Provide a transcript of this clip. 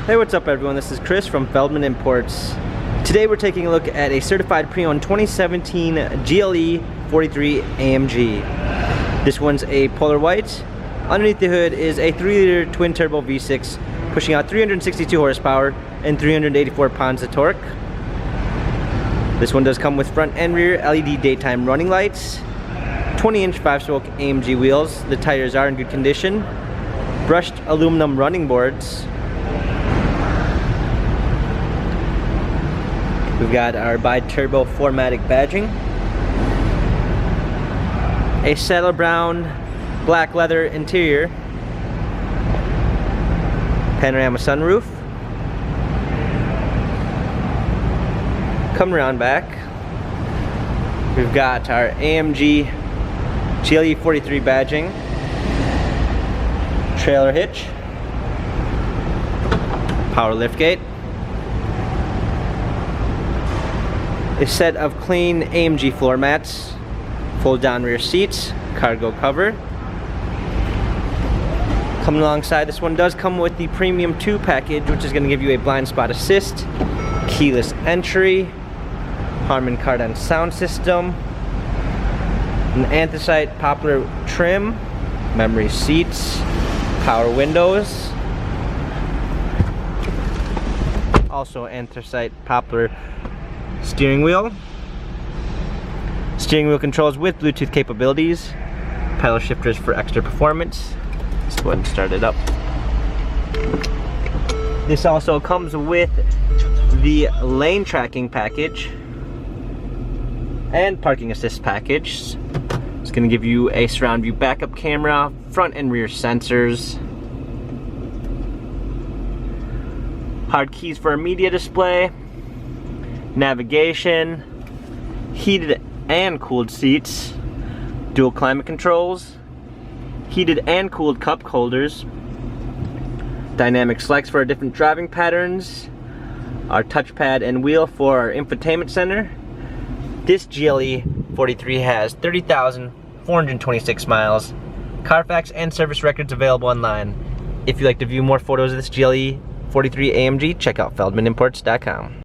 Hey, what's up everyone? This is Chris from Feldmann Imports. Today we're taking a look at a certified pre-owned 2017 GLE 43 AMG. This one's a polar white. Underneath the hood is a 3-liter twin-turbo V6 pushing out 362 horsepower and 384 pounds of torque. This one does come with front and rear LED daytime running lights, 20-inch 5-spoke AMG wheels. The tires are in good condition. Brushed aluminum running boards. We've got our bi-turbo 4MATIC badging. A saddle brown black leather interior. Panorama sunroof. Coming around back, we've got our AMG GLE 43 badging. Trailer hitch. Power liftgate. A set of clean AMG floor mats, fold down rear seats, cargo cover. Coming alongside, this one does come with the Premium 2 package, which is going to give you a blind spot assist, keyless entry, Harman Kardon sound system, an anthracite poplar trim, memory seats, power windows, also anthracite poplar steering wheel controls with Bluetooth capabilities, pedal shifters for extra performance. Let's go ahead and start it up. This also comes with the lane tracking package and parking assist package. It's going to give you a surround view backup camera, front and rear sensors, hard keys for a media display, navigation, heated and cooled seats, dual climate controls, heated and cooled cup holders, dynamic selects for our different driving patterns, our touchpad and wheel for our infotainment center. This GLE 43 has 30,426 miles, Carfax and service records available online. If you'd like to view more photos of this GLE 43 AMG, check out feldmanimports.com.